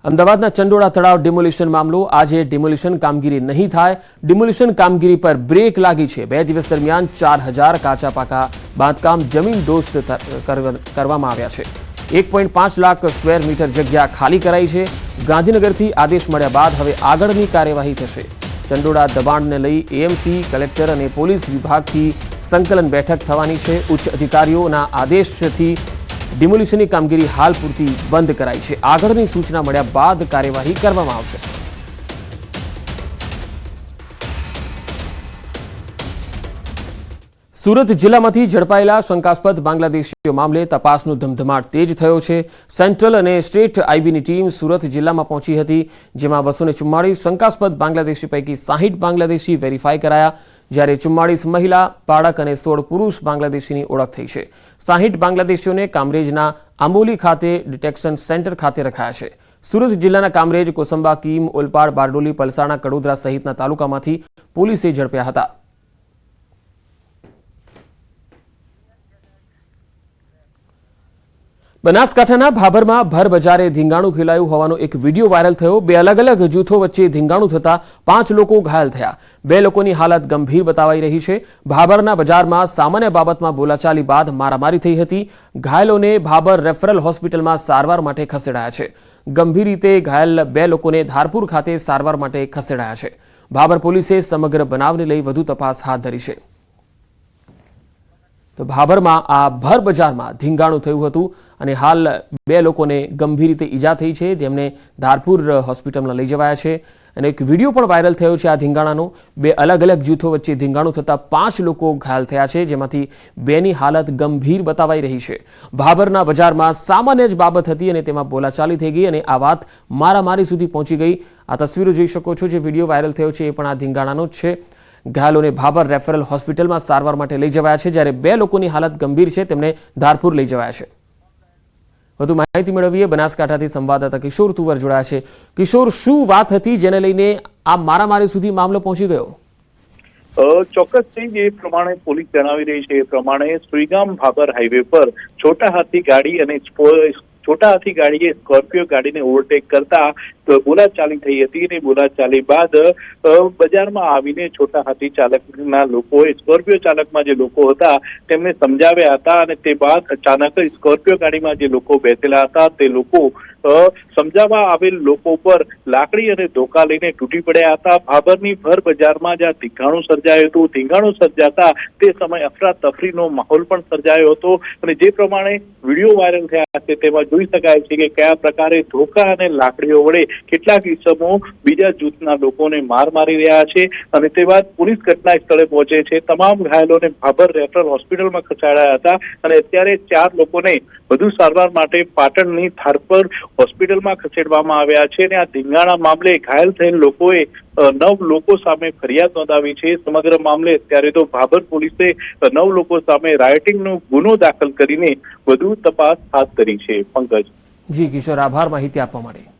અમદાવાદના ચંડોળા તળાવ ડિમોલિશન મામલો આજે ડિમોલિશન કામગીરી નહીં થાય ડિમોલિશન કામગીરી પર બ્રેક લાગી છે। 2 દિવસ દરમિયાન 4000 કાચા પાકા બાંધકામ જમીન દોસ્ત કરવામાં આવ્યા છે। 1.5 લાખ સ્ક્વેર મીટર જગ્યા ખાલી કરાઈ છે। ગાંધીનગરથી આદેશ મળ્યા બાદ હવે આગળની કાર્યવાહી થશે। ચંડોળા દબાણને લઈ એએમસી કલેક્ટર અને પોલીસ વિભાગથી સંકલન બેઠક થવાની છે। ઉચ્ચ અધિકારીઓના આદેશથી ડિમોલિશનની કામગીરી હાલ પૂરતી બંધ કરાઈ છે। આગળની સૂચના મળ્યા બાદ કાર્યવાહી કરવામાં આવશે। સુરત જિલ્લામાંથી ઝડપાયેલા શંકાસ્પદ બાંગ્લાદેશીઓ મામલે તપાસનો ધમધમાટ તેજ થયો છે। સેન્ટ્રલ અને સ્ટેટ આઈબીની ટીમ સુરત જિલ્લામાં પહોંચી હતી, જેમાં 244 શંકાસ્પદ બાંગ્લાદેશી પૈકી 60 બાંગ્લાદેશી વેરીફાઈ કરાયા, જ્યારે 44 મહિલા, બાળક અને 16 પુરુષ બાંગ્લાદેશીની ઓળખ થઈ છે। 60 બાંગ્લાદેશીઓને કામરેજના આંબોલી ખાતે ડિટેક્શન સેન્ટર ખાતે રખાયા છે। સુરત જિલ્લાના કામરેજ, કોસંબા, કીમ, ઓલપાડ, બારડોલી, પલસાણા, કડોદરા સહિતના તાલુકામાંથી પોલીસે ઝડપ્યા હતા। બનાસકાંઠાના ભાભરમાં ભર બજારે ધીંગાણું ખેલાયું હોવાનો એક વિડીયો વાયરલ થયો। 2 અલગ અલગ જૂથો વચ્ચે ધીંગાણું થતા 5 લોકો ઘાયલ થયા। 2 લોકોની હાલત ગંભીર બતાવાઈ રહી છે। ભાભરના બજારમાં સામાન્ય બાબતમાં બોલાચાલી બાદ મારામારી થઈ હતી। ઘાયલોને ભાભર રેફરલ હોસ્પિટલમાં સારવાર માટે ખસેડાયા છે। ગંભીર રીતે ઘાયલ 2 લોકોને ધારપુર ખાતે સારવાર માટે ખસેડાયા છે। ભાભર પોલીસે સમગ્ર બનાવને લઈ વધુ તપાસ હાથ ધરી છે। તો ભાભરમાં આ ભર બજારમાં ધીંગાણું થયું હતું અને હાલ 2 લોકોને ગંભીર રીતે ઈજા થઈ છે, જેમને ધારપુર હોસ્પિટલમાં લઈ જવાયા છે। અને એક વિડીયો પણ વાયરલ થયો છે આ ધીંગાણાનો। 2 અલગ અલગ જૂથો વચ્ચે ધીંગાણું થતા 5 લોકો ઘાયલ થયા છે, જેમાંથી 2ની હાલત ગંભીર બતાવાઈ રહી છે। ભાભરના બજારમાં સામાન્ય જ બાબત હતી અને તેમાં બોલાચાલી થઈ ગઈ અને આ વાત મારામારી સુધી પહોંચી ગઈ। આ તસવીરો જોઈ શકો છો, જે વિડીયો વાયરલ થયો છે એ પણ આ ધીંગાણાનો જ છે। ઘાયલોને ભાભર રેફરલ હોસ્પિટલમાં સારવાર માટે લઈ જવાયા છે, જ્યારે 2 લોકોની હાલત ગંભીર છે, તેમને ધારપુર લઈ જવાયા છે। વધુ માહિતી મેળવીએ, બનાસકાંઠાથી સંવાદદાતા કિશોર તુવર જોડાયા છે। કિશોર, શું વાત હતી જેને લઈને આ મારામારી સુધી મામલો પહોંચી ગયો? ચોક્કસથી જે પ્રમાણે પોલીસ જણાવી રહી છે એ પ્રમાણે સુઈગામ ભાભર હાઈવે પર છોટા હાથી ગાડી અને છોટા હાથી ગાડીએ સ્કોર્પિયો ગાડીને ઓવરટેક કરતા બોલાચાલી થઈ હતી અને બોલાચાલી બાદ બજારમાં આવીને છોટા હાથી ચાલકના લોકોએ સ્કોર્પિયો ચાલકમાં જે લોકો હતા તેમને સમજાવ્યા હતા અને તે બાદ અચાનક સ્કોર્પિયો ગાડીમાં જે લોકો બેસેલા હતા તે લોકો સમજાવવા આવેલ લોકો પર લાકડી અને ધોકા લઈને તૂટી પડ્યા હતા। ભાભરની ભર બજારમાં જ્યાં ધીંગાણું સર્જાયું હતું, ધીંગાણું સર્જાતા તે સમયે અફરાતફરીનો માહોલ પણ સર્જાયો હતો અને જે પ્રમાણે વિડીયો વાયરલ થયા છે તેમાં જોઈ શકાય છે કે કયા પ્રકારે ધોકા અને લાકડીઓ વડે કેટલાક ઇસમો બીજા જૂથના લોકોને માર મારી રહ્યા છે અને તે બાદ પોલીસ ઘટના સ્થળે પહોંચે છે। તમામ ઘાયલોને ભાભર રેફરલ હોસ્પિટલમાં ખસેડાયા હતા અને અત્યારે 4 લોકોને વધુ સારવાર માટે પાટણની ધારપુર હોસ્પિટલમાં ખસેડવામાં આવ્યા છે અને આ ધીંગાણા મામલે ઘાયલ થયેલ લોકોએ 9 લોકો સામે ફરિયાદ નોંધાવી છે। સમગ્ર મામલે અત્યારે તો ભાભર પોલીસે 9 લોકો સામે રાયોટિંગનો ગુનો દાખલ કરીને વધુ તપાસ હાથ ધરી છે। પંકજ। જી કિશોર, આભાર માહિતી આપવા માટે।